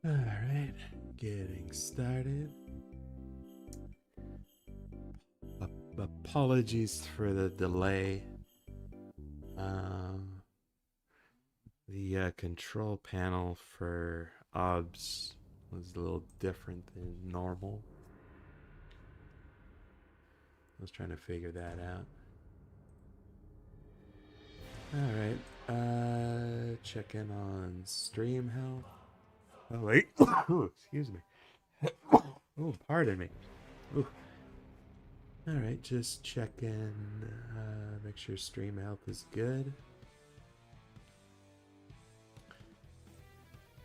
All right, getting started. Apologies for the delay. Um, the control panel for OBS was a little different than normal. I was trying to figure that out. All right, check in on stream health. Oh wait, oh, excuse me. Oh, pardon me. Ooh. All right, just check in, make sure stream health is good.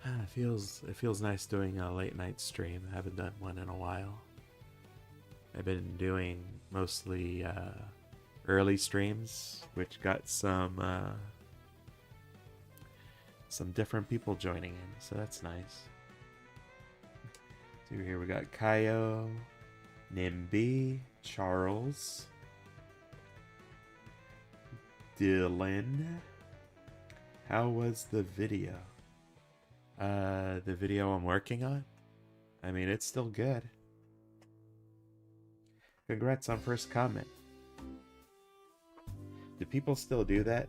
It feels nice doing a late night stream. I haven't done one in a while. I've been doing mostly early streams, which got some different people joining in, so that's nice. So here we got Kaio, Nimby, Charles, Dylan. How was the video? The video I'm working on? I mean, it's still good. Congrats on first comment. Do people still do that?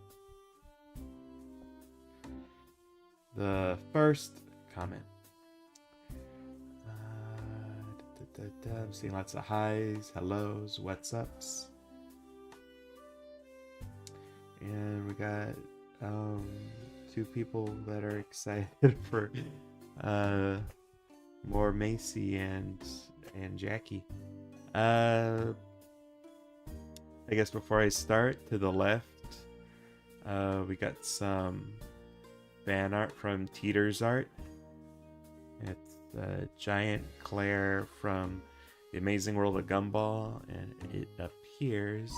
The first comment. I'm seeing lots of highs, hellos, what's ups. And we got two people that are excited for more Macy and Jackie. I guess before I start, to the left, we got some fan art from Teeter's Art. It's Giant Claire from The Amazing World of Gumball, and it appears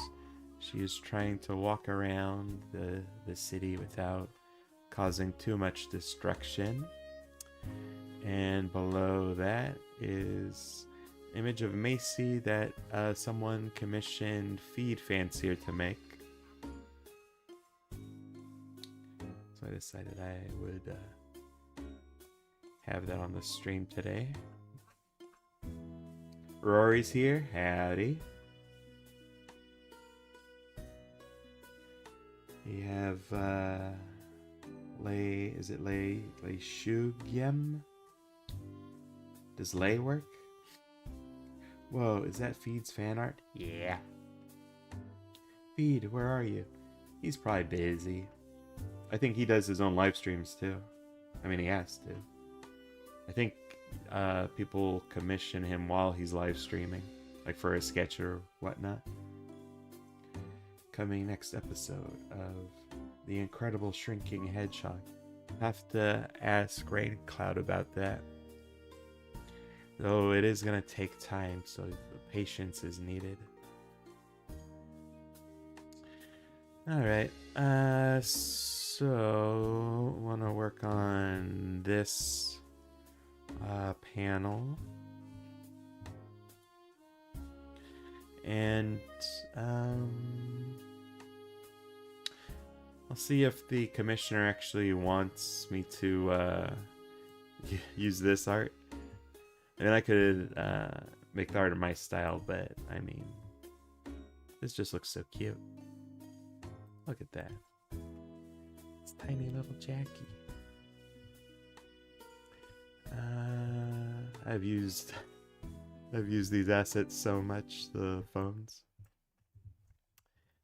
she is trying to walk around the city without causing too much destruction. And below that is an image of Macy that someone commissioned Feed Fancier to make. So I decided I would have that on the stream today. Rory's here. Howdy. We have Lei. Is it Lei Shugyem? Does Lei work? Whoa, is that Feed's fan art? Yeah. Feed, where are you? He's probably busy. I think he does his own live streams too. I mean, he has to. I think people commission him while he's live streaming, like for a sketch or whatnot. Coming next episode of The Incredible Shrinking Hedgehog. Have to ask Raincloud about that. Though it is going to take time, so patience is needed. Alright, so want to work on this panel. And I'll see if the commissioner actually wants me to use this art. I mean, I could make the art in my style, but I mean, this just looks so cute. Look at that. It's tiny little Jackie. I've used these assets so much, the phones.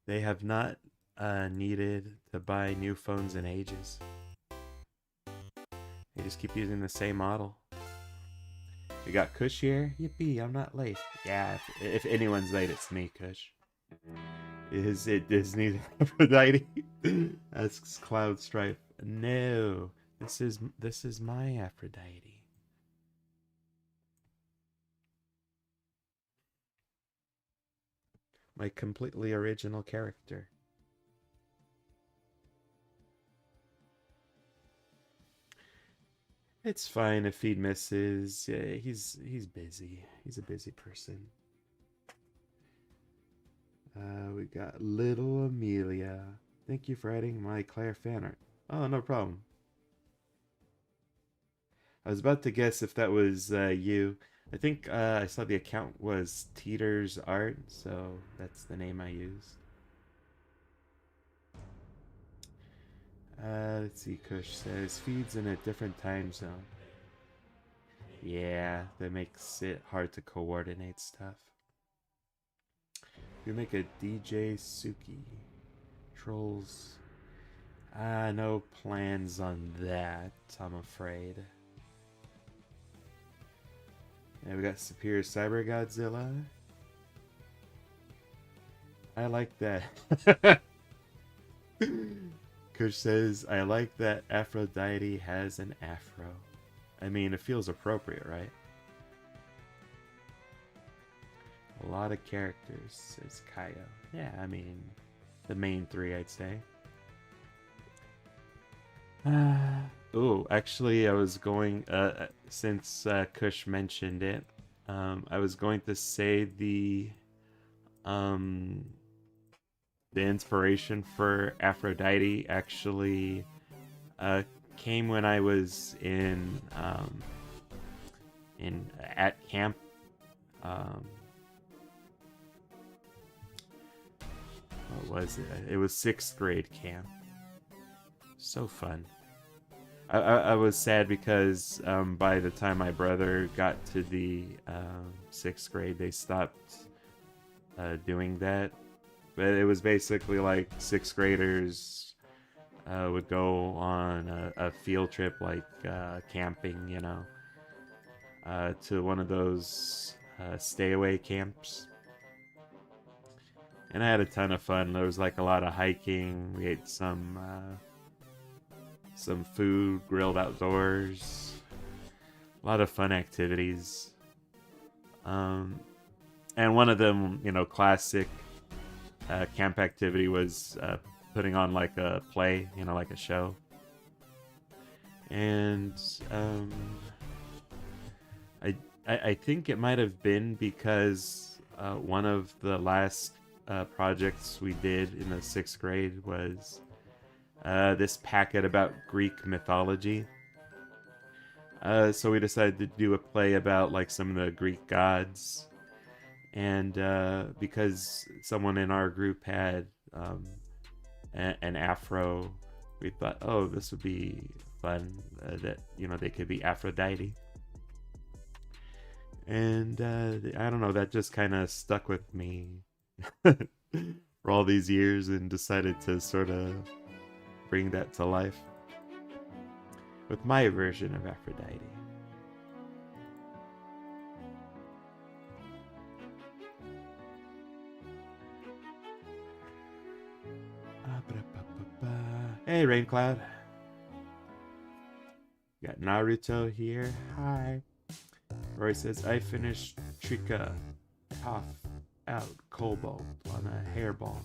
They have not needed to buy new phones in ages. They just keep using the same model. We got Kush here. Yippee, I'm not late. Yeah, if anyone's late, it's me, Kush. Is it Disney Aphrodite? Asks Cloud Stripe. No, this is my Aphrodite. My completely original character. It's fine if he misses. Yeah, he's busy. He's a busy person. We got Little Amelia. Thank you for adding my Claire fan art. Oh, no problem. I was about to guess if that was you. I think I saw the account was Teeter's Art, so that's the name I used. Let's see, Kush says feeds in a different time zone. Yeah, that makes it hard to coordinate stuff. We make a DJ Suki. Trolls. No plans on that, I'm afraid. Yeah, we got Superior Cyber Godzilla. I like that. Kush says, I like that Aphrodite has an afro. I mean, it feels appropriate, right? A lot of characters, says Kaio. Yeah, I mean, the main three, I'd say. Oh, actually, I was going, since Kush mentioned it, I was going to say the inspiration for Aphrodite actually came when I was at camp. What was it? It was 6th grade camp. So fun. I was sad because by the time my brother got to the 6th grade, they stopped doing that. But it was basically like 6th graders would go on a field trip, like camping, you know, to one of those stay-away camps. And I had a ton of fun. There was like a lot of hiking. We ate some food, grilled outdoors. A lot of fun activities. And one of them, you know, classic camp activity was putting on like a play, you know, like a show. And I think it might have been because one of the last projects we did in the 6th grade was this packet about Greek mythology. So we decided to do a play about like some of the Greek gods. And because someone in our group had an afro, we thought, oh, this would be fun, that, you know, they could be Aphrodite. And I don't know, that just kind of stuck with me for all these years, and decided to sort of bring that to life with my version of Aphrodite. Hey, Raincloud. Got Naruto here. Hi. Roy says, I finished Trika Tough Out Cobalt on a hairball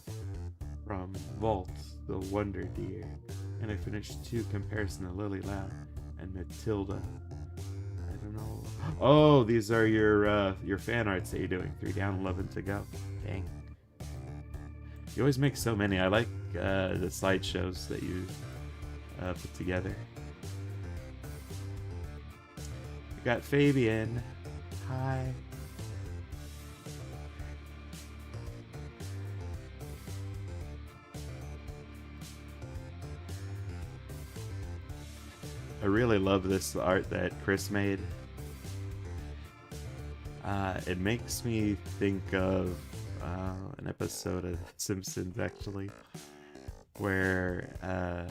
from Vault, the Wonder Deer. And I finished 2 Comparison to Lily Loud and Matilda. I don't know. Oh, these are your fan arts that you're doing. 3 down, 11 to go. Dang. You always make so many. I like the slideshows that you put together. We got Fabian. Hi. I really love this art that Chris made. It makes me think of an episode of Simpsons, actually, where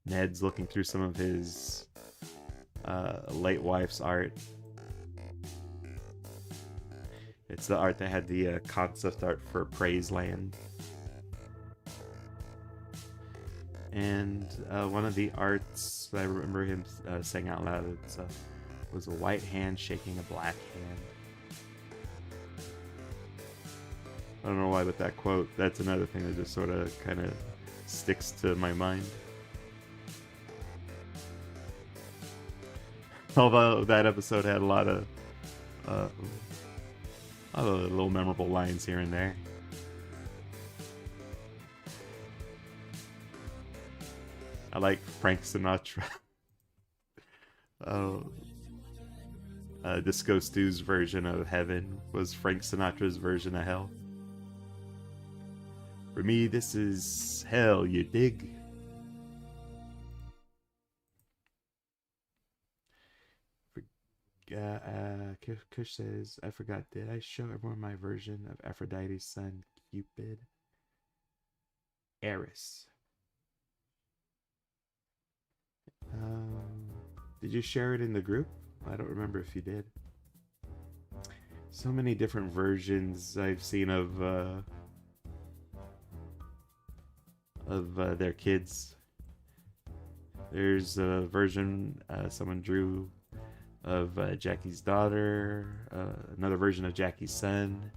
Ned's looking through some of his late wife's art. It's the art that had the concept art for Praiseland. And one of the arts I remember him saying out loud was a white hand shaking a black hand. I don't know why, but that quote, that's another thing that just sort of kind of sticks to my mind. Although that episode had a lot of little memorable lines here and there. I like Frank Sinatra. Oh, Disco Stew's version of heaven was Frank Sinatra's version of hell. For me, this is hell, you dig? Kush says, I forgot, did I show everyone my version of Aphrodite's son, Cupid? Eris. Did you share it in the group? I don't remember if you did. So many different versions I've seen of their kids. There's a version someone drew of Jackie's daughter, another version of Jackie's son.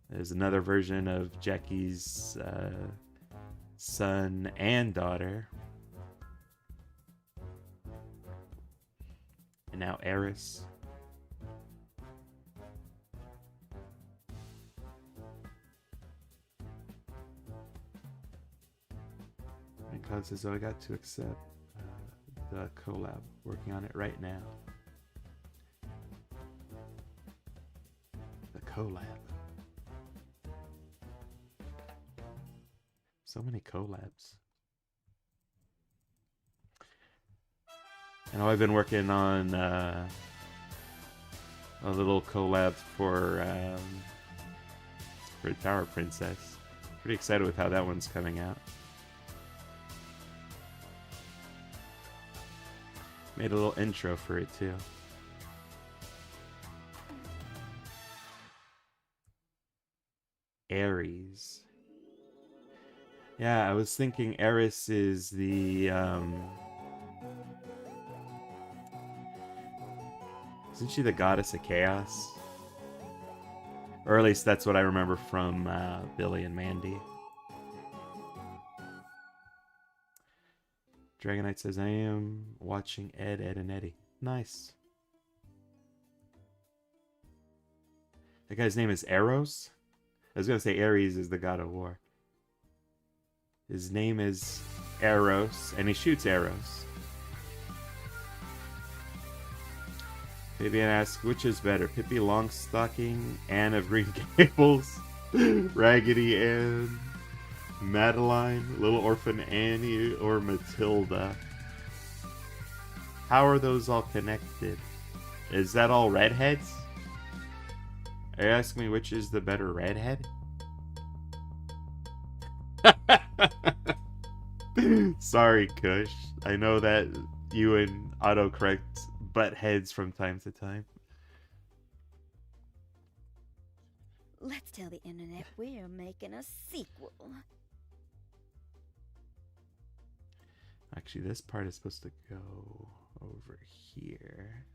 There's another version of Jackie's son and daughter. And now Eris. And Cloud says, oh, I got to accept the collab. Working on it right now. The collab. So many collabs. I know I've been working on a little collab for Tower Princess. Pretty excited with how that one's coming out. Made a little intro for it too. Ares. Yeah, I was thinking Eris is the isn't she the goddess of chaos? Or at least that's what I remember from Billy and Mandy. Dragonite says, I am watching Ed, and Eddie. Nice. That guy's name is Eros? I was going to say Ares is the god of war. His name is Eros, and he shoots arrows. Fabian asks, which is better, Pippi Longstocking, Anne of Green Gables, Raggedy Ann, Madeline, Little Orphan Annie, or Matilda? How are those all connected? Is that all redheads? Are you asking me which is the better redhead? Sorry, Kush. I know that you and autocorrect butt heads from time to time. Let's tell the internet we're making a sequel. Actually, this part is supposed to go over here.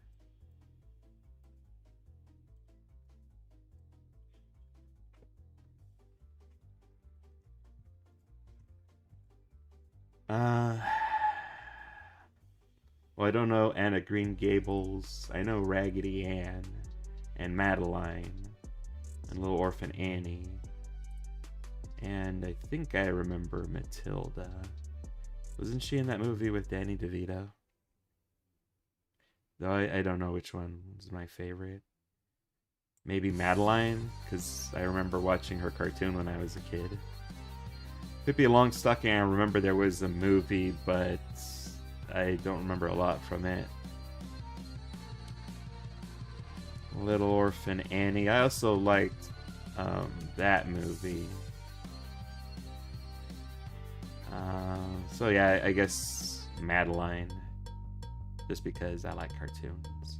Well, I don't know Anna Green Gables. I know Raggedy Ann and Madeline and Little Orphan Annie. And I think I remember Matilda. Wasn't she in that movie with Danny DeVito? Though I don't know which one was my favorite. Maybe Madeline, because I remember watching her cartoon when I was a kid. Pippi Longstocking, I remember there was a movie, but I don't remember a lot from it. Little Orphan Annie. I also liked that movie. So yeah, I guess Madeline. Just because I like cartoons.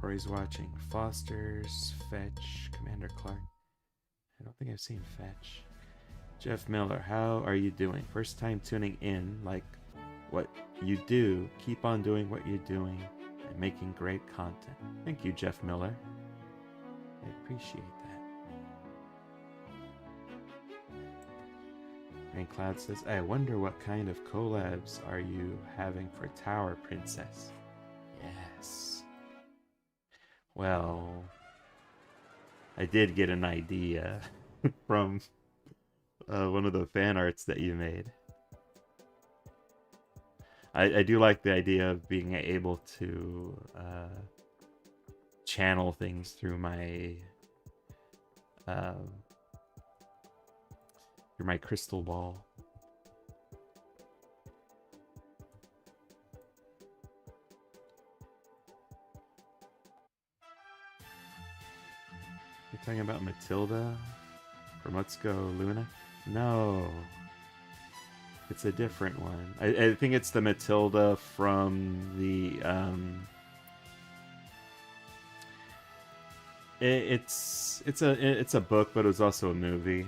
Rory's watching Foster's, Fetch, Commander Clark. I don't think I've seen Fetch. Jeff Miller, how are you doing? First time tuning in, like what you do. Keep on doing what you're doing and making great content. Thank you, Jeff Miller. I appreciate that. And Cloud says, I wonder what kind of collabs are you having for Tower Princess? Yes. Well, I did get an idea from one of the fan arts that you made. I do like the idea of being able to channel things through my crystal ball. You're talking about Matilda from Let's Go Luna? No. It's a different one. I think it's the Matilda from the it's a book, but it was also a movie.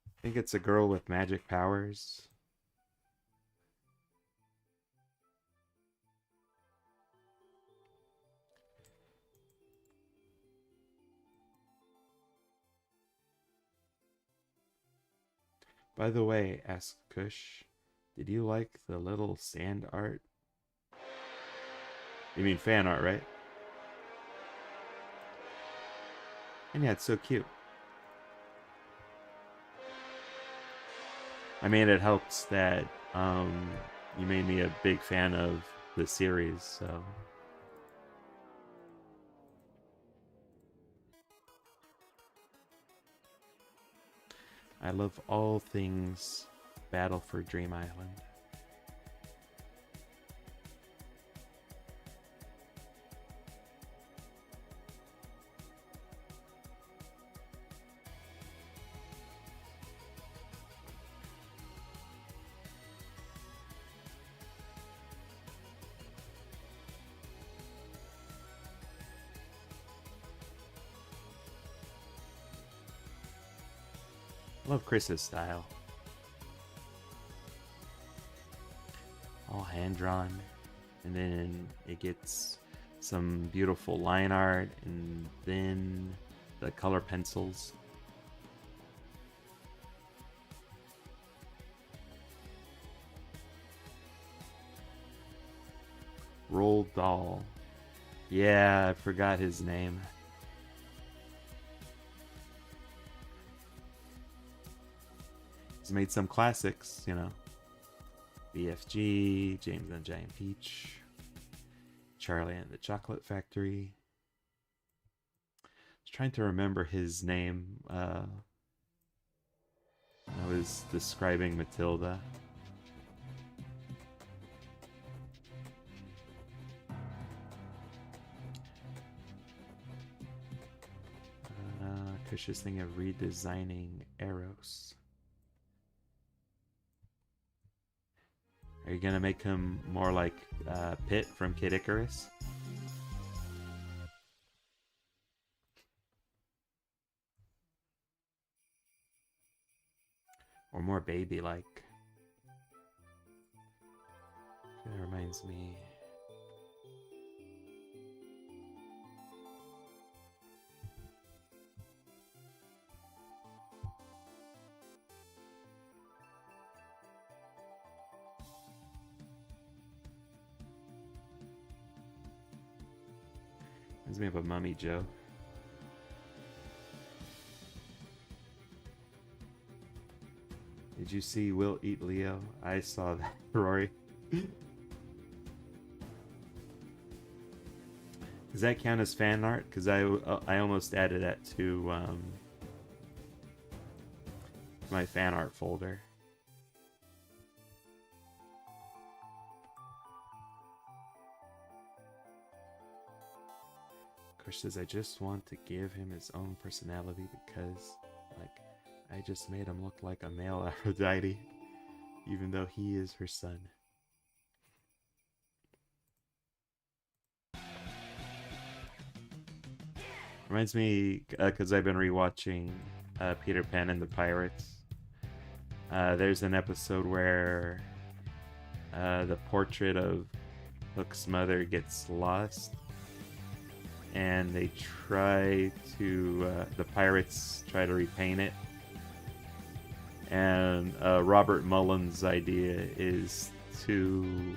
I think it's a girl with magic powers. By the way, asked Kush, did you like the little sand art? You mean fan art, right? And yeah, it's so cute. I mean, it helps that you made me a big fan of the series, so... I love all things Battle for Dream Island. I love Chris's style. All hand drawn, and then it gets some beautiful line art, and then the color pencils. Roald Dahl. Yeah, I forgot his name. He's made some classics, you know. BFG, James and the Giant Peach, Charlie and the Chocolate Factory. I was trying to remember his name. I was describing Matilda. Kush's thing of redesigning Eros. Are you gonna make him more like Pit from Kid Icarus? Or more baby-like? That reminds me. Reminds me of a Mummy Joe. Did you see Will Eat Leo? I saw that, Rory. Does that count as fan art? Because I almost added that to my fan art folder. Kush says, I just want to give him his own personality because, like, I just made him look like a male Aphrodite, even though he is her son. Reminds me, because I've been rewatching Peter Pan and the Pirates. There's an episode where the portrait of Hook's mother gets lost, and they try to, the pirates try to repaint it. And Robert Mullen's idea is to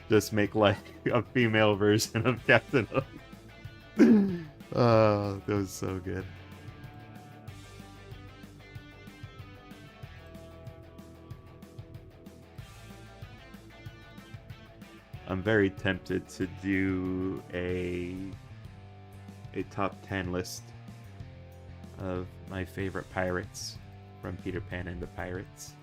just make like a female version of Captain Hook. Oh, that was so good. I'm very tempted to do a top 10 list of my favorite pirates from Peter Pan and the Pirates.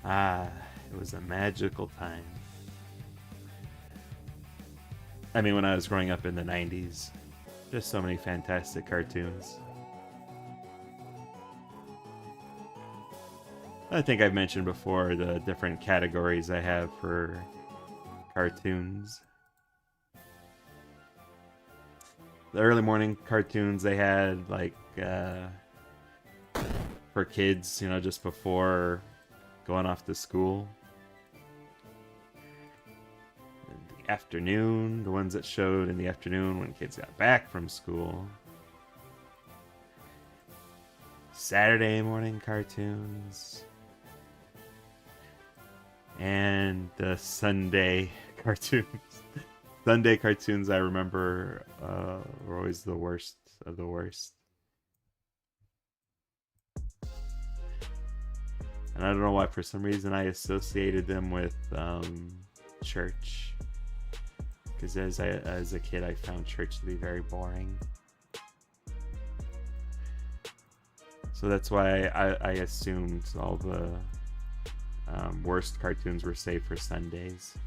Ah, it was a magical time. I mean, when I was growing up in the 90s, just so many fantastic cartoons. I think I've mentioned before the different categories I have for cartoons. The early morning cartoons they had, like, for kids, you know, just before going off to school. In the afternoon, the ones that showed in the afternoon when kids got back from school. Saturday morning cartoons. And the Sunday cartoons. Sunday cartoons, I remember, were always the worst of the worst. And I don't know why, for some reason, I associated them with church. Because as a kid, I found church to be very boring. So that's why I assumed all the worst cartoons were saved for Sundays.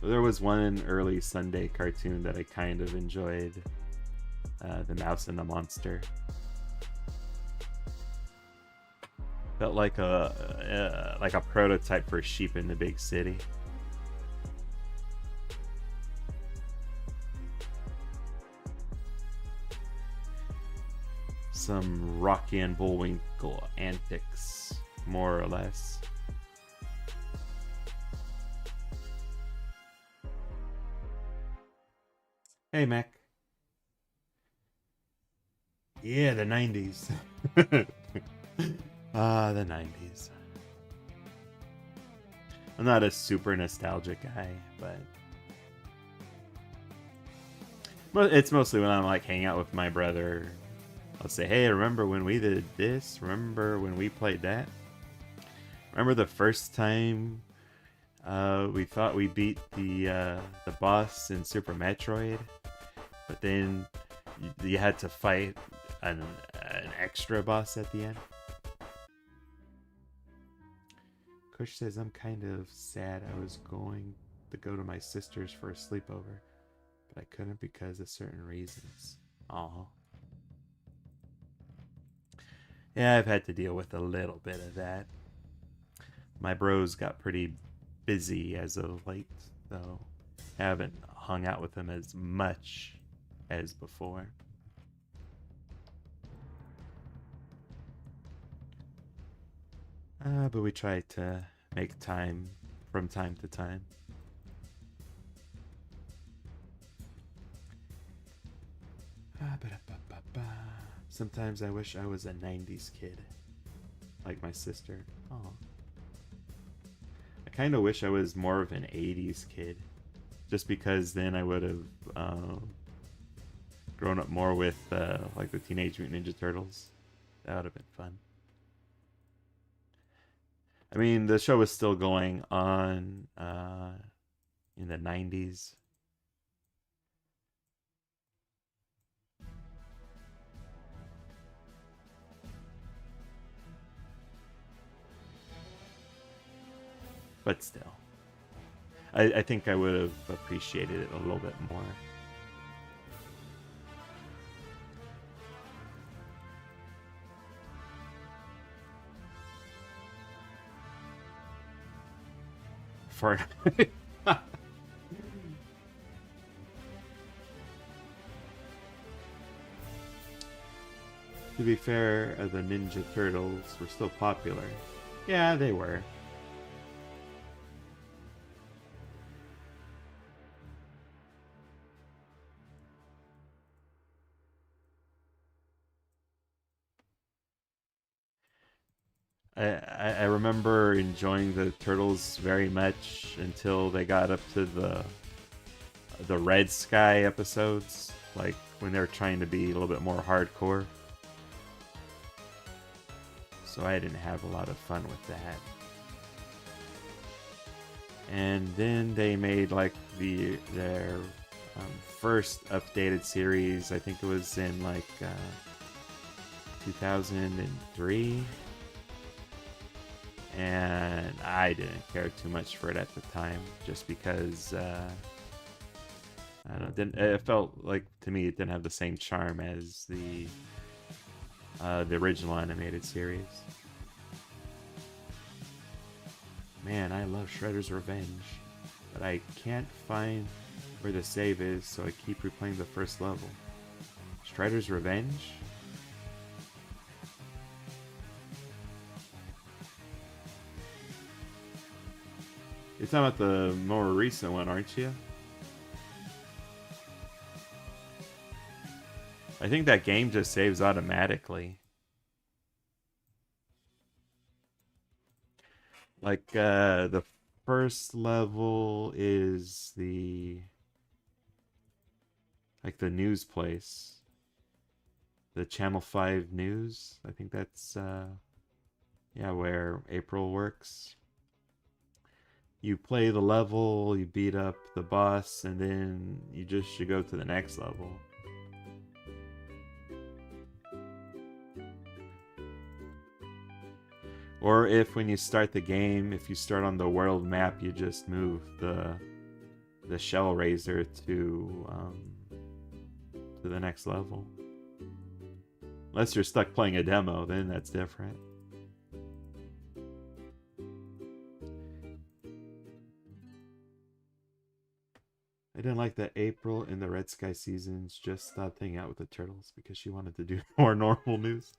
There was one early Sunday cartoon that I kind of enjoyed, The Mouse and the Monster. Felt like a prototype for Sheep in the Big City. Some Rocky and Bullwinkle antics, more or less. Hey, Mac. Yeah, the 90s. Ah, the 90s. I'm not a super nostalgic guy, but it's mostly when I'm like hanging out with my brother. I'll say, hey, remember when we did this? Remember when we played that? Remember the first time we thought we beat the boss in Super Metroid, but then you had to fight an extra boss at the end? Kush says, I'm kind of sad. I was going to go to my sister's for a sleepover, but I couldn't because of certain reasons. Aw. Yeah, I've had to deal with a little bit of that. My bros got pretty busy as of late, so I haven't hung out with them as much as before. But we try to make time from time to time. Sometimes I wish I was a 90s kid, like my sister. Oh. I kind of wish I was more of an 80s kid, just because then I would have grown up more with like the Teenage Mutant Ninja Turtles. That would have been fun. I mean, the show was still going on in the 90s. But still, I think I would have appreciated it a little bit more. Fortnite. To be fair, the Ninja Turtles were still popular. Yeah, they were. I remember enjoying the Turtles very much until they got up to the Red Sky episodes, like when they were trying to be a little bit more hardcore. So I didn't have a lot of fun with that. And then they made like their first updated series. I think it was in like 2003. And I didn't care too much for it at the time, just because I don't know. It felt like to me it didn't have the same charm as the original animated series. Man, I love Shredder's Revenge, but I can't find where the save is, so I keep replaying the first level. Shredder's Revenge? You're talking about the more recent one, aren't you? I think that game just saves automatically. Like, the first level is like the news place. The Channel 5 News. I think that's, yeah, where April works. You play the level, you beat up the boss, and then you just should go to the next level. Or if when you start the game, if you start on the world map, you just move the shell raiser to the next level. Unless you're stuck playing a demo, then that's different. I didn't like that April in the Red Sky seasons just stopped hanging out with the turtles because she wanted to do more normal news.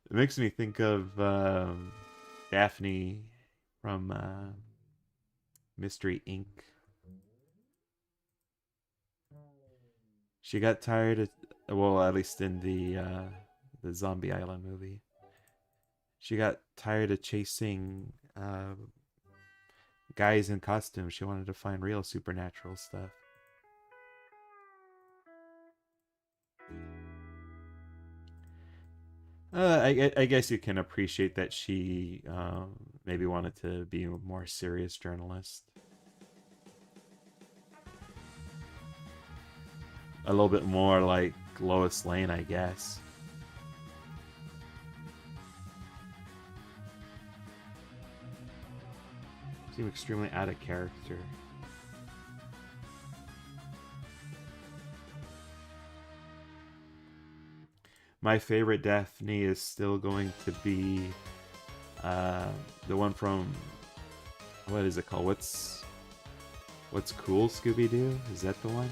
It makes me think of Daphne from Mystery Inc. She got tired of, well, at least in the Zombie Island movie, she got tired of chasing guys in costumes. She wanted to find real supernatural stuff. I guess you can appreciate that she maybe wanted to be a more serious journalist. A little bit more like Lois Lane, I guess. Seem extremely out of character. My favorite Daphne is still going to be the one from, what is it called? What's Cool, Scooby-Doo? Is that the one?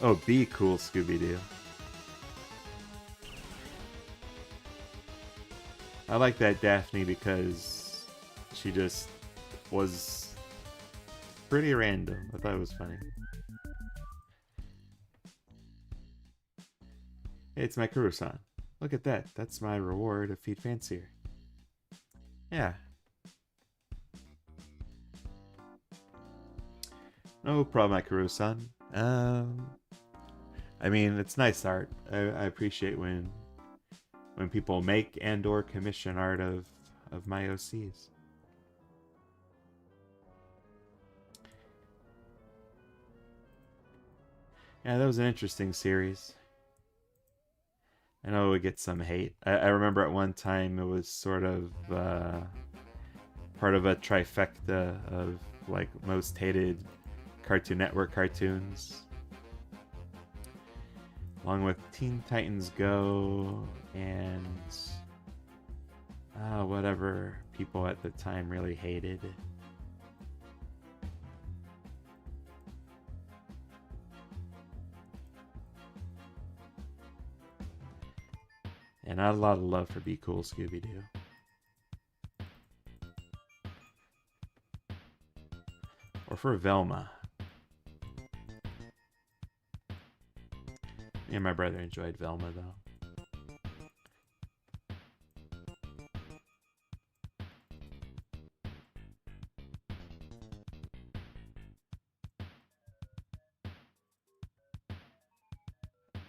Oh, Be Cool, Scooby-Doo. I like that Daphne because she just was pretty random. I thought it was funny. Hey, it's my Kuro-san. Look at that. That's my reward of Feed Fancier. Yeah. No problem, my Kuro-san. I mean, it's nice art. I appreciate when people make and or commission art of my OCs. Yeah, that was an interesting series. I know it would get some hate. I remember at one time it was sort of part of a trifecta of like most hated Cartoon Network cartoons, along with Teen Titans Go and whatever people at the time really hated. And not a lot of love for Be Cool, Scooby-Doo. Or for Velma. Me and my brother enjoyed Velma, though.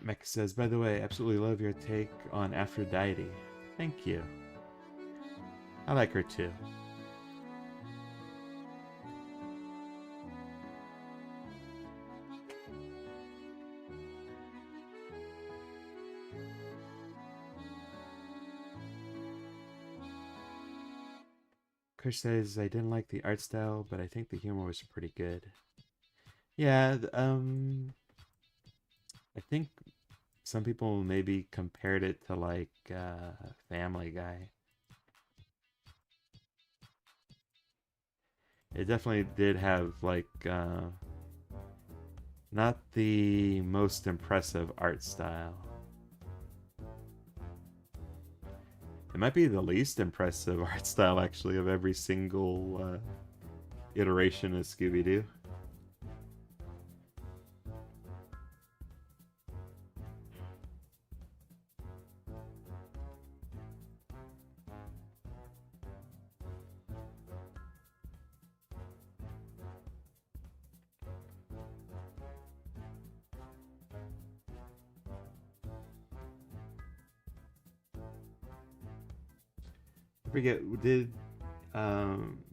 Mecca says, by the way, absolutely love your take on Aphrodite. Thank you. I like her too. Chris says, I didn't like the art style, but I think the humor was pretty good. Yeah, I think some people maybe compared it to like Family Guy. It definitely did have like not the most impressive art style. It might be the least impressive art style actually of every single iteration of Scooby-Doo. I forget, did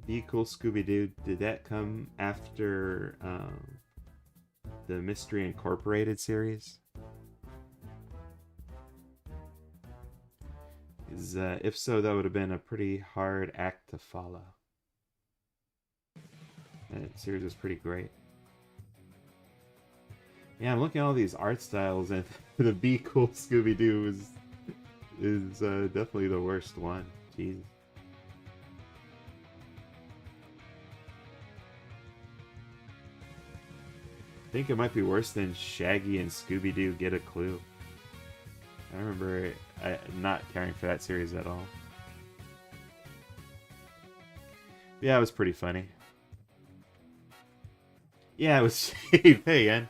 Be Cool Scooby-Doo, did that come after the Mystery Incorporated series? If so, that would have been a pretty hard act to follow. That series was pretty great. Yeah, I'm looking at all these art styles, and the Be Cool Scooby-Doo is definitely the worst one. Jeez. I think it might be worse than Shaggy and Scooby-Doo Get a Clue. I remember not caring for that series at all. Yeah, it was pretty funny. Yeah, it was. Hey, Yen.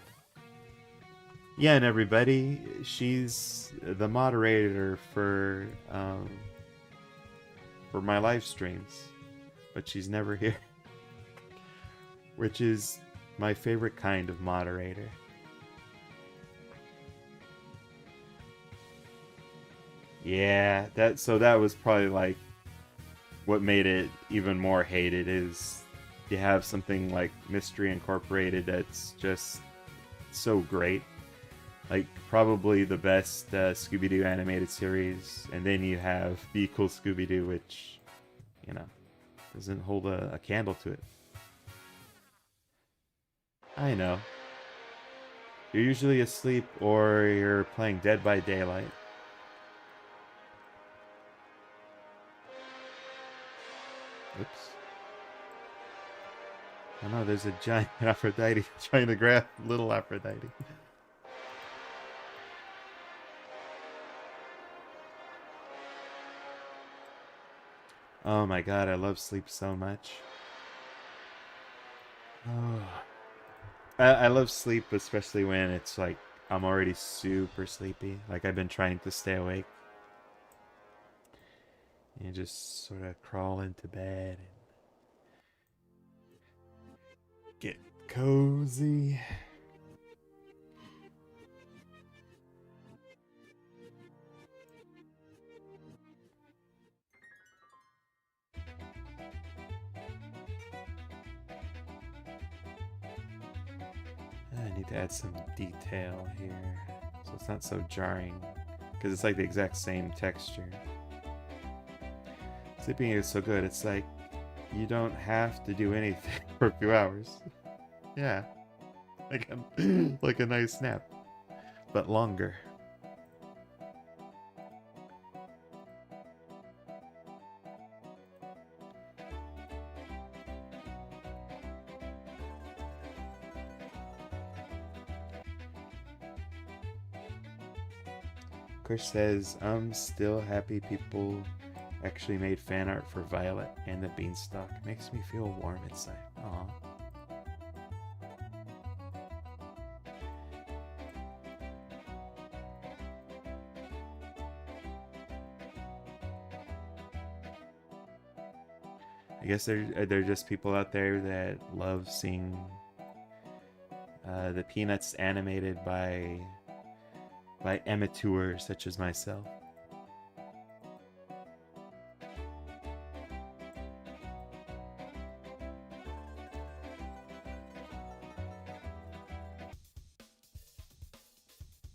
Yen, everybody. She's the moderator for my live streams, but she's never here. Which is my favorite kind of moderator. Yeah, that was probably like what made it even more hated is you have something like Mystery Incorporated that's just so great. Like probably the best Scooby-Doo animated series, and then you have Be Cool Scooby-Doo, which, you know, doesn't hold a candle to it. I know. You're usually asleep or you're playing Dead by Daylight. Oops. Oh no, there's a giant Aphrodite trying to grab little Aphrodite. Oh my god, I love sleep so much. Oh. I love sleep, especially when it's like I'm already super sleepy. Like I've been trying to stay awake. And just sort of crawl into bed and get cozy. I need to add some detail here so it's not so jarring, because it's like the exact same texture. Sleeping is so good, it's like you don't have to do anything for a few hours. Yeah, like a nice nap, but longer. Chris says, I'm still happy people actually made fan art for Violet and the Beanstalk. It makes me feel warm inside. Aww. I guess they're just people out there that love seeing the Peanuts animated by amateurs such as myself.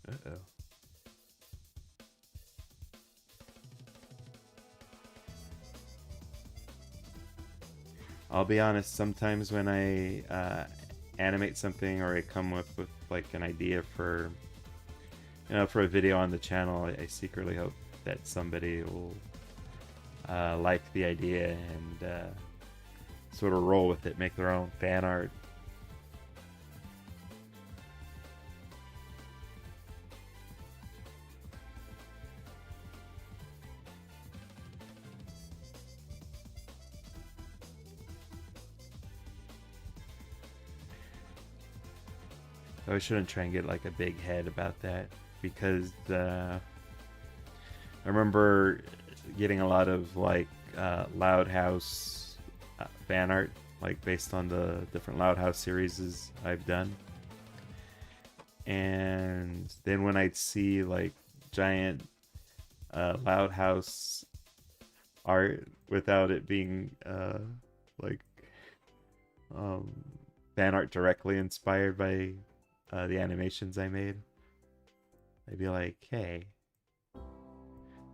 Uh-oh. I'll be honest, sometimes when I animate something or I come up with like an idea for for a video on the channel, I secretly hope that somebody will like the idea and sort of roll with it, make their own fan art. I shouldn't try and get like a big head about that, because I remember getting a lot of like Loud House fan art, like based on the different Loud House series I've done. And then when I'd see like giant Loud House art without it being like fan art directly inspired by the animations I made, I'd be like, hey.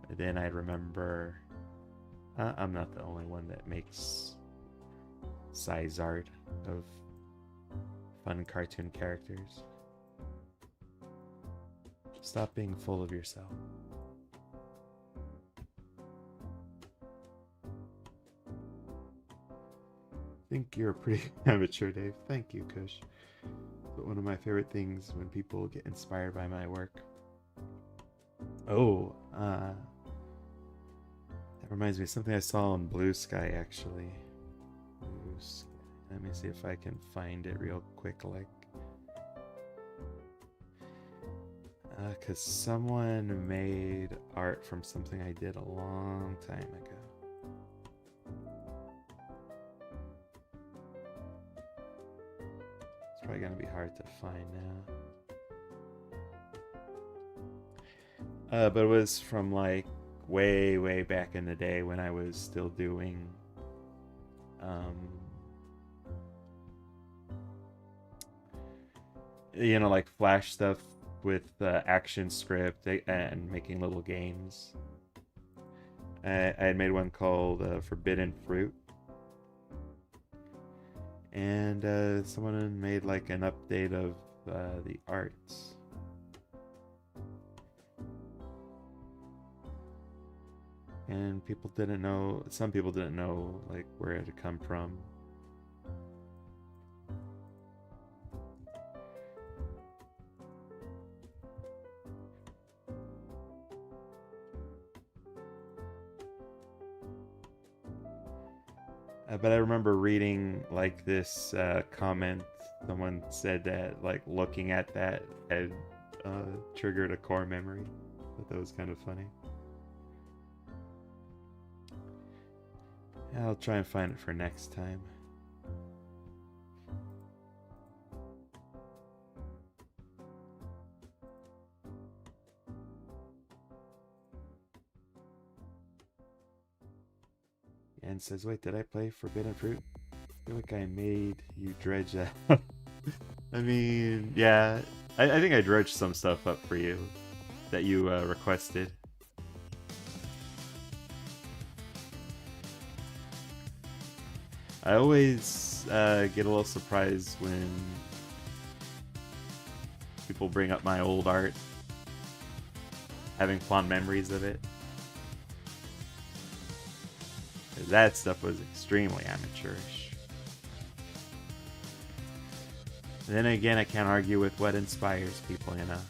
And then I'd remember I'm not the only one that makes size art of fun cartoon characters. Stop being full of yourself. I think you're a pretty amateur, Dave. Thank you, Kush. But one of my favorite things when people get inspired by my work. Oh, that reminds me of something I saw on Blue Sky, actually. Blue Sky. Let me see if I can find it real quick, like. Because someone made art from something I did a long time ago. Probably gonna be hard to find now. But it was from like way back in the day when I was still doing like Flash stuff with action script and making little games. I had made one called Forbidden Fruit. And someone made like an update of the arts. And some people didn't know like where it had come from. But I remember reading like this comment. Someone said that like looking at that had triggered a core memory. I thought that was kind of funny. I'll try and find it for next time. And says, wait, did I play Forbidden Fruit? I feel like I made you dredge that. I mean, yeah, I think I dredged some stuff up for you that you requested. I always get a little surprised when people bring up my old art, having fond memories of it. That stuff was extremely amateurish. Then again, I can't argue with what inspires people, you know.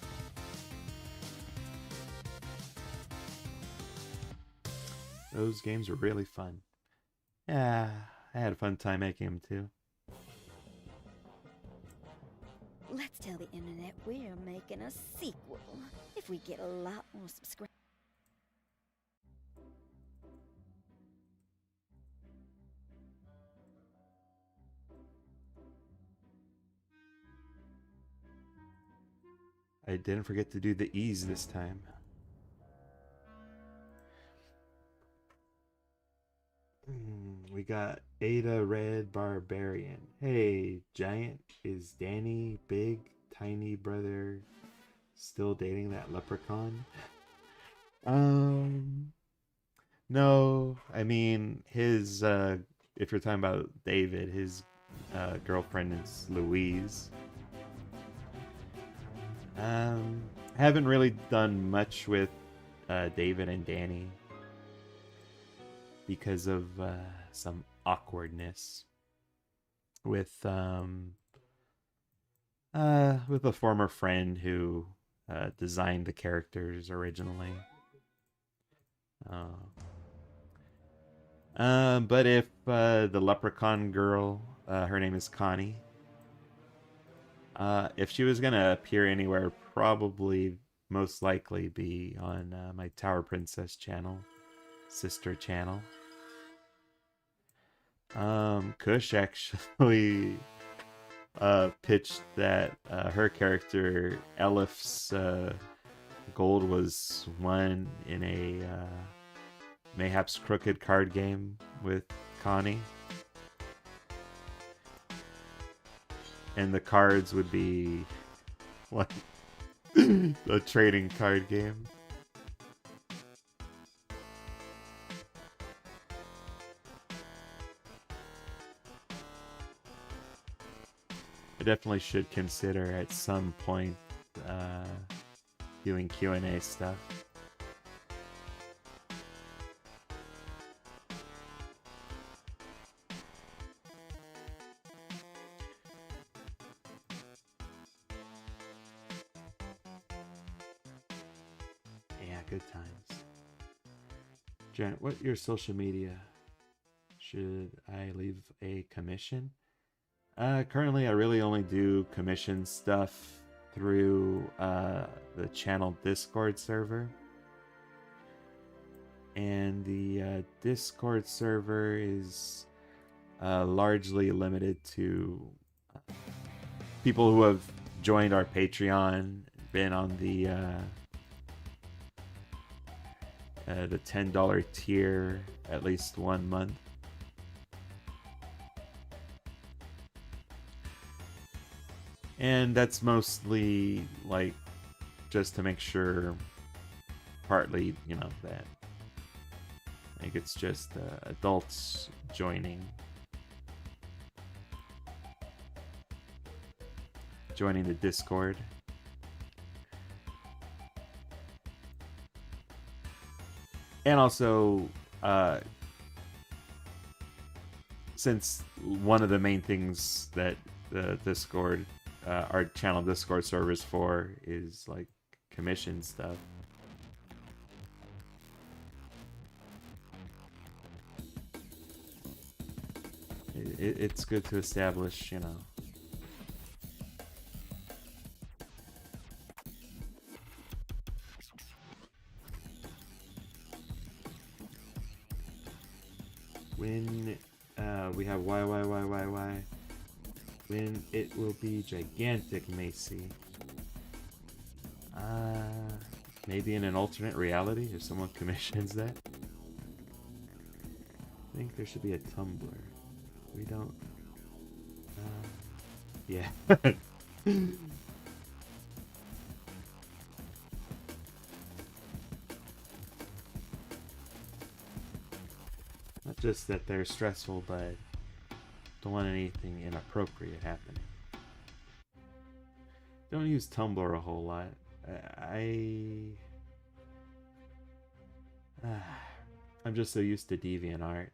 Those games were really fun. Yeah, I had a fun time making them too. Let's tell the internet we're making a sequel. If we get a lot more subscribers. I didn't forget to do the E's this time. We got Ada Red Barbarian. Hey, Giant, is Danny big, tiny brother still dating that leprechaun? No. I mean, his if you're talking about David, his girlfriend is Louise. Haven't really done much with David and Danny because of some awkwardness with a former friend who designed the characters originally. But if the leprechaun girl, her name is Connie, if she was gonna appear anywhere, probably most likely be on my Tower Princess channel, sister channel. Kush actually pitched that her character Elif's gold was won in a mayhaps crooked card game with Connie. And the cards would be like a trading card game. I definitely should consider at some point doing Q&A stuff. Yeah, good times. Janet, what your social media? Should I leave a commission? Currently, I really only do commission stuff through the channel Discord server. And the Discord server is largely limited to people who have joined our Patreon, been on the $10 tier at least 1 month. And that's mostly like just to make sure, partly, you know, that like it's just adults joining the Discord. And also, since one of the main things that the Discord, our channel Discord servers for, is like commission stuff. It's good to establish, you know. When we have why, when it will be gigantic, Macy. Maybe in an alternate reality if someone commissions that. I think there should be a Tumblr. We don't. Yeah. Not just that they're stressful, but don't want anything inappropriate happening. Don't use Tumblr a whole lot. I'm just so used to DeviantArt.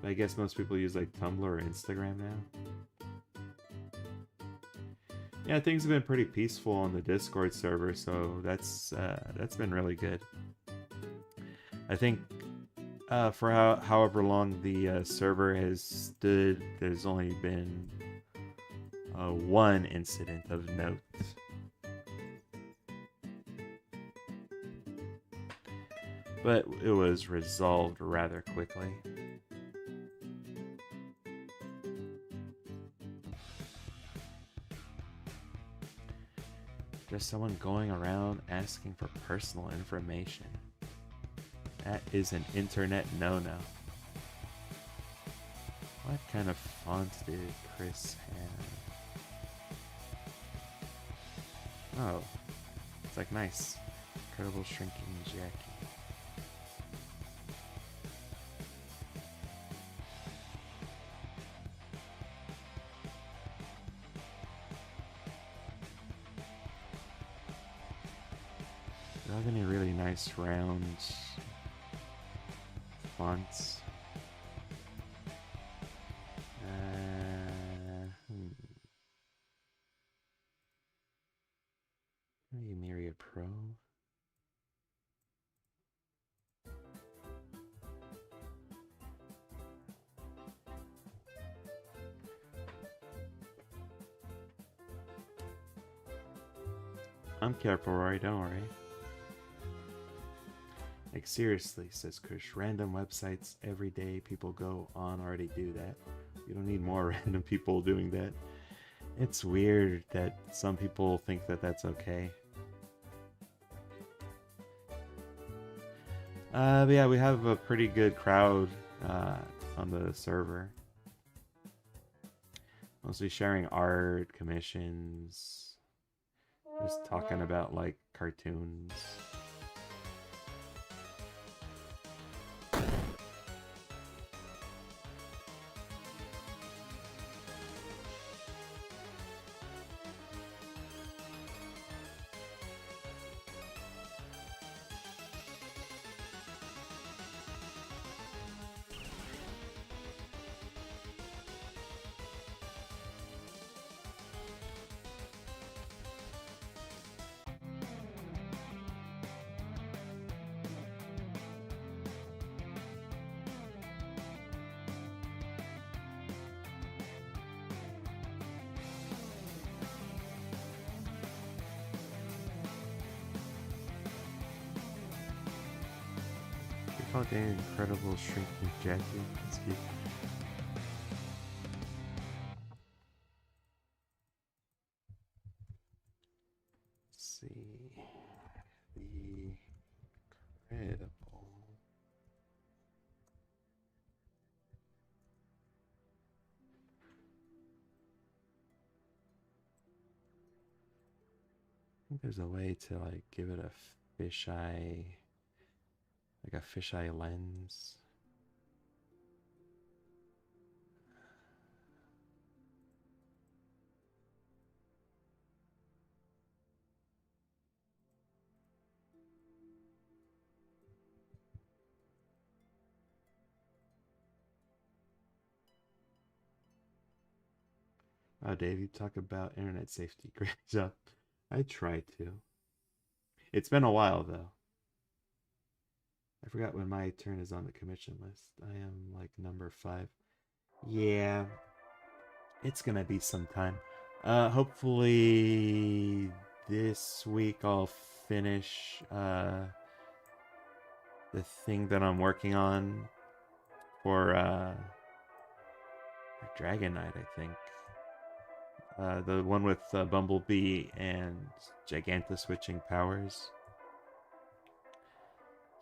I guess most people use like Tumblr or Instagram now. Yeah, things have been pretty peaceful on the Discord server, so that's been really good. I think for however long the server has stood, there's only been one incident of note. But it was resolved rather quickly. There's someone going around asking for personal information. That is an internet no-no. What kind of font did Chris have? Oh, it's like nice. Incredible Shrinking Jackie. Do I have any really nice round fonts? Maybe Myriad Pro. I'm careful, Rory, don't worry. Like seriously, says Kush, random websites every day people go on already do that. You don't need more random people doing that. It's weird that some people think that that's okay. But yeah, we have a pretty good crowd on the server. Mostly sharing art, commissions, just talking about like cartoons. Oh, the Incredible Shrinking Jackie. That's cute. Let's see. The Incredible. I think there's a way to like give it a fisheye. Like a fisheye lens. Oh, Dave, you talk about internet safety. Great job. I try to. It's been a while, though. I forgot when my turn is on the commission list. I am like number 5. Yeah. It's gonna be some time. Hopefully this week I'll finish the thing that I'm working on for Dragon Knight, I think. The one with Bumblebee and Giganta switching powers.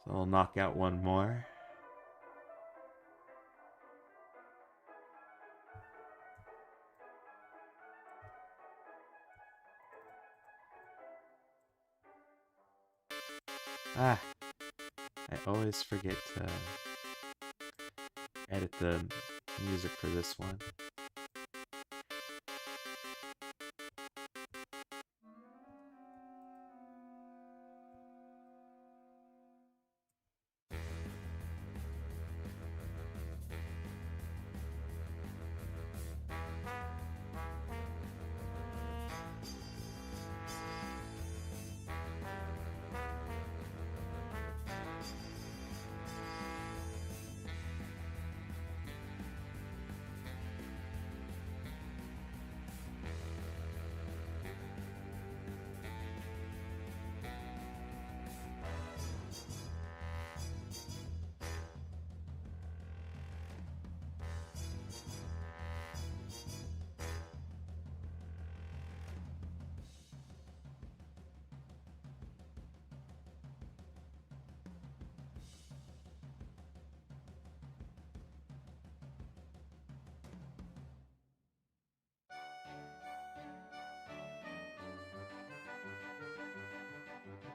So I'll knock out one more. Ah, I always forget to edit the music for this one.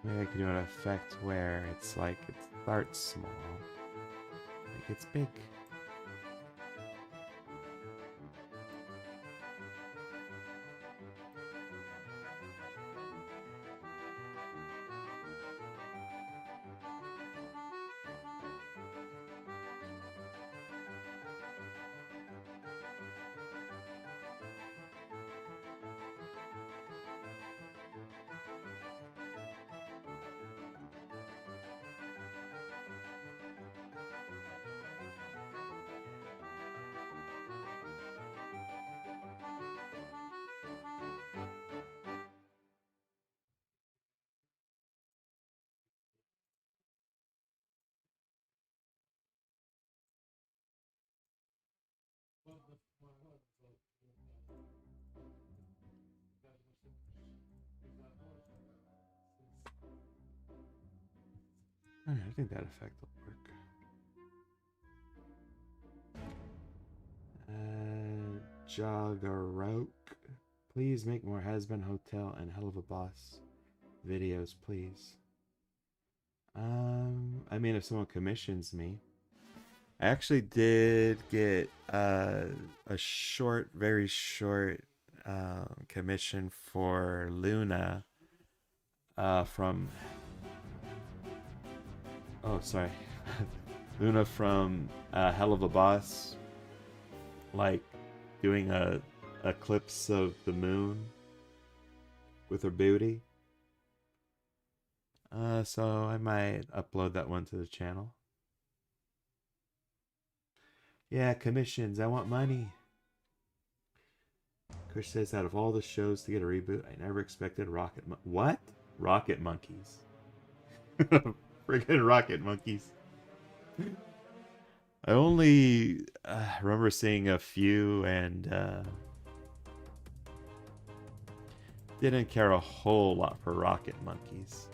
Maybe I could do an effect where it's like it starts small, like it's big. Alright, I think that effect will work. Joggeroke. Please make more Has-Been Hotel and Hell of a Boss videos, please. I mean, if someone commissions me. I actually did get a short, very short commission for Luna from... Oh, sorry. Luna from Hell of a Boss. Like, doing a eclipse of the moon with her booty. So I might upload that one to the channel. Yeah, commissions. I want money. Chris says, out of all the shows to get a reboot, I never expected What? Rocket Monkeys. Friggin' Rocket Monkeys. I only remember seeing a few and didn't care a whole lot for Rocket Monkeys.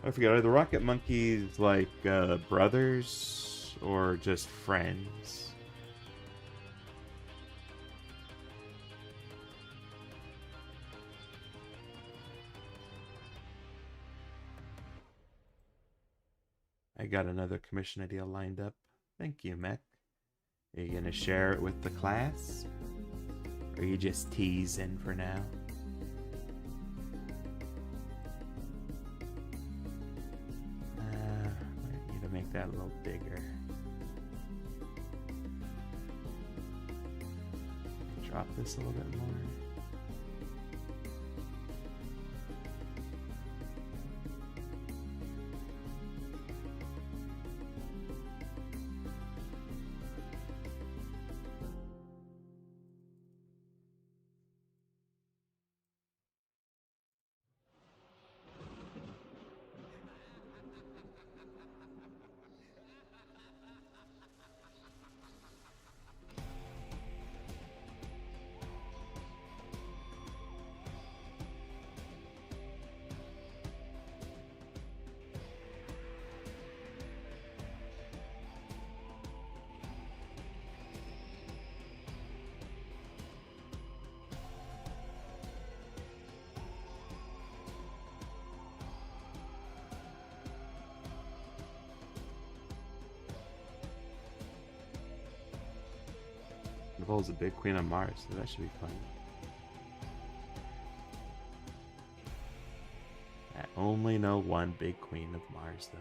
I forget, are the Rocket Monkeys like brothers or just friends? I got another commission idea lined up. Thank you, Mech. Are you gonna share it with the class? Or are you just teasing for now? I need to make that a little bigger. Drop this a little bit more. Nicole's a big queen on Mars, so that should be fun. I only know one big queen of Mars, though.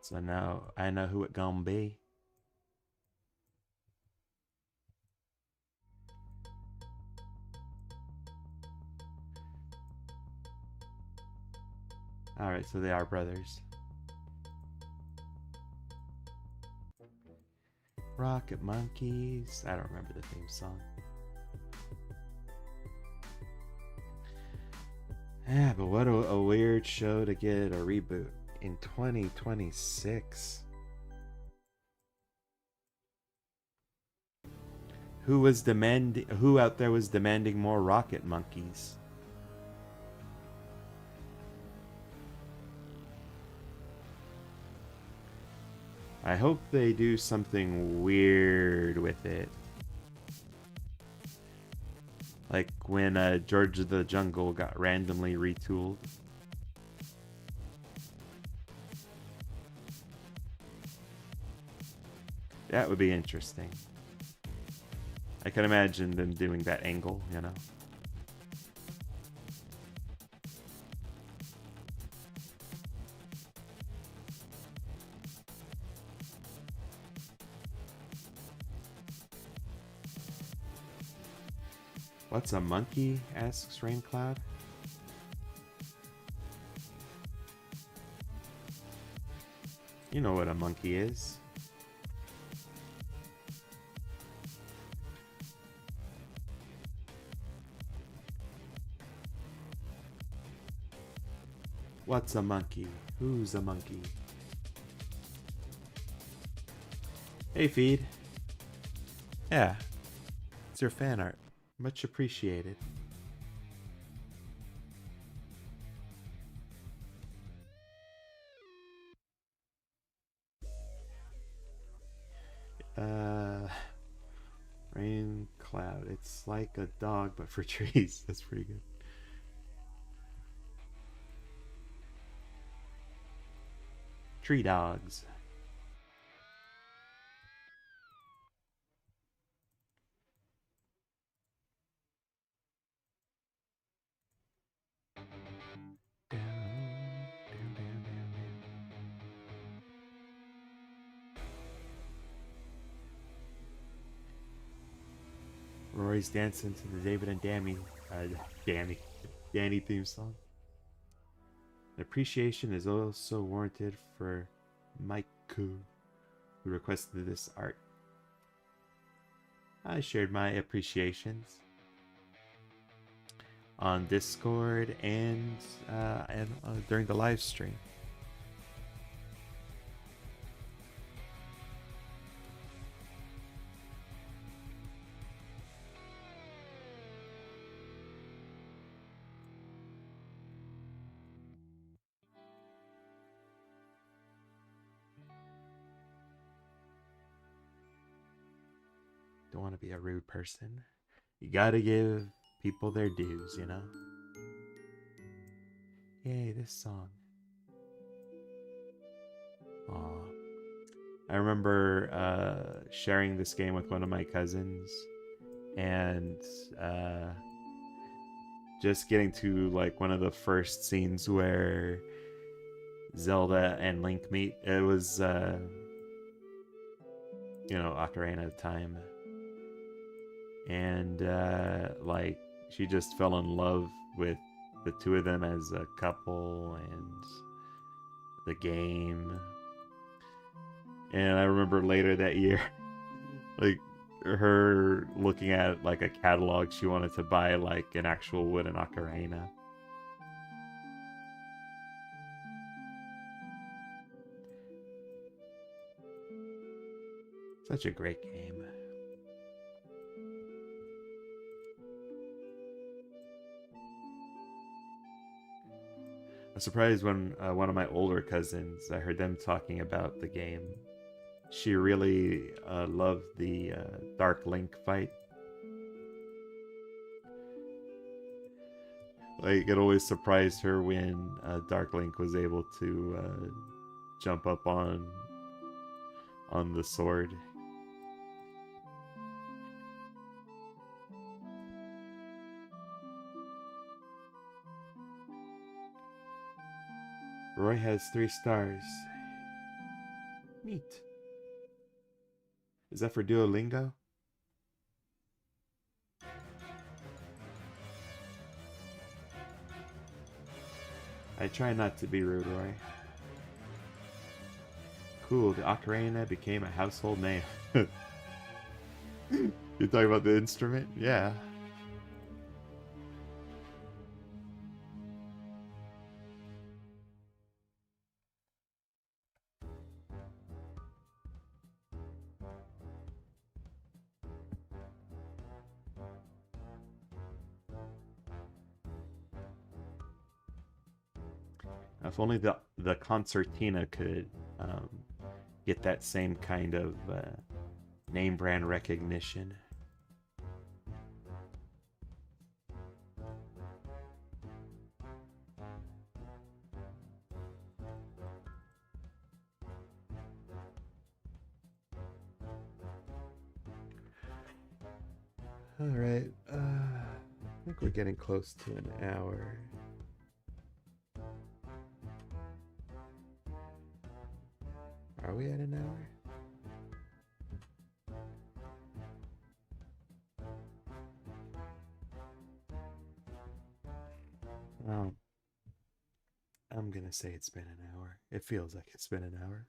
So now I know who it gonna be. Alright, so they are brothers. Rocket Monkeys. I don't remember the theme song. Yeah, but what a weird show to get a reboot in 2026. Who out there was demanding more Rocket Monkeys? I hope they do something weird with it. when George of the Jungle got randomly retooled. That would be interesting. I can imagine them doing that angle, you know. What's a monkey? Asks Raincloud. You know what a monkey is. What's a monkey? Who's a monkey? Hey, Feed. Yeah, it's your fan art. Much appreciated. Rain Cloud. It's like a dog, but for trees. That's pretty good. Tree dogs. Rory's dancing to the David and Danny theme song. An appreciation is also warranted for Maiku, who requested this art. I shared my appreciations on Discord and during the live stream. Don't want to be a rude person. You gotta give people their dues, you know? Yay, this song. Aw. I remember sharing this game with one of my cousins and just getting to like one of the first scenes where Zelda and Link meet. It was, Ocarina of Time. And like she just fell in love with the two of them as a couple and the game. And I remember later that year like her looking at like a catalog. She wanted to buy like an actual wooden ocarina. Such a great game. I was surprised when one of my older cousins, I heard them talking about the game. She really loved the Dark Link fight. Like, it always surprised her when Dark Link was able to jump up on the sword. Roy has 3 stars. Neat. Is that for Duolingo? I try not to be rude, Roy. Cool, the ocarina became a household name. You're talking about the instrument? Yeah. If only the concertina could get that same kind of name brand recognition. Alright, I think we're getting close to an hour. Are we at an hour? Oh, I'm gonna say it's been an hour. It feels like it's been an hour.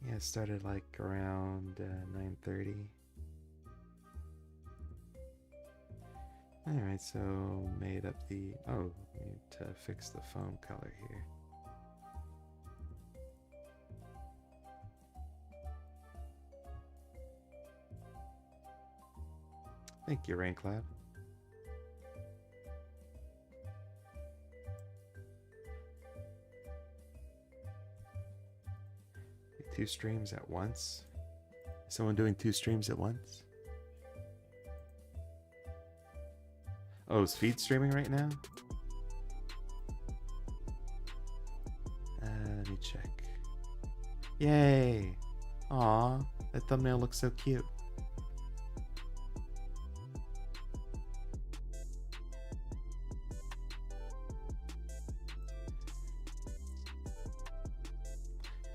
Yeah, it started like around 9:30. Alright, so made up the... Oh, need to fix the phone color here. Thank you, Raincloud. Two streams at once? Is someone doing two streams at once? Oh, is Feed streaming right now? Let me check. Yay! Aw, that thumbnail looks so cute.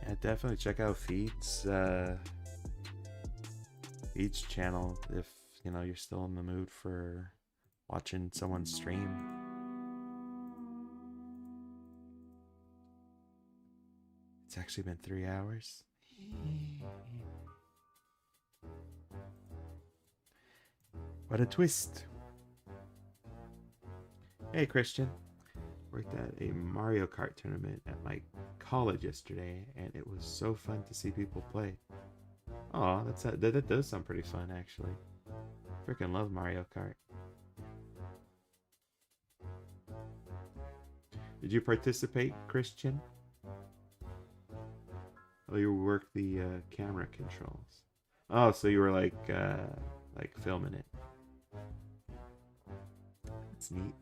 Yeah, definitely check out Feed's channel if you know you're still in the mood for watching someone stream. It's actually been 3 hours. What a twist. Hey Christian. Worked at a Mario Kart tournament at my college yesterday, and it was so fun to see people play. Oh, that does sound pretty fun, actually. Freaking love Mario Kart. Did you participate, Christian? Oh, you worked the camera controls. Oh, so you were like filming it. That's neat.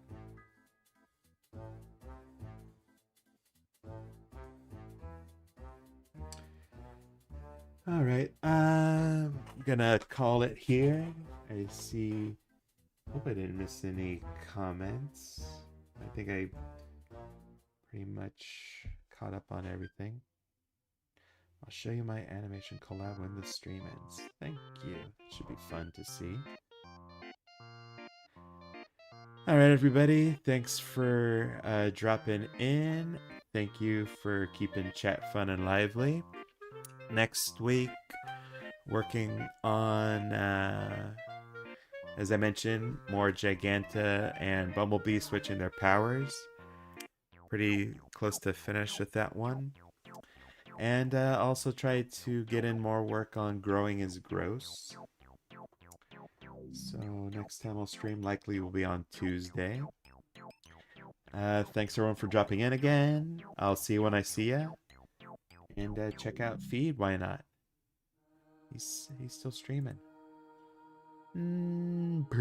All right, I'm gonna call it here. I see. Hope I didn't miss any comments. I think I pretty much caught up on everything. I'll show you my animation collab when the stream ends. Thank you. Should be fun to see. All right, everybody. Thanks for dropping in. Thank you for keeping chat fun and lively. Next week, working on, as I mentioned, more Giganta and Bumblebee switching their powers. Pretty close to finish with that one. And also try to get in more work on growing his gross. So next time I'll stream likely will be on Tuesday. Thanks everyone for dropping in again. I'll see you when I see ya. And check out Feed, why not? He's still streaming. Peace.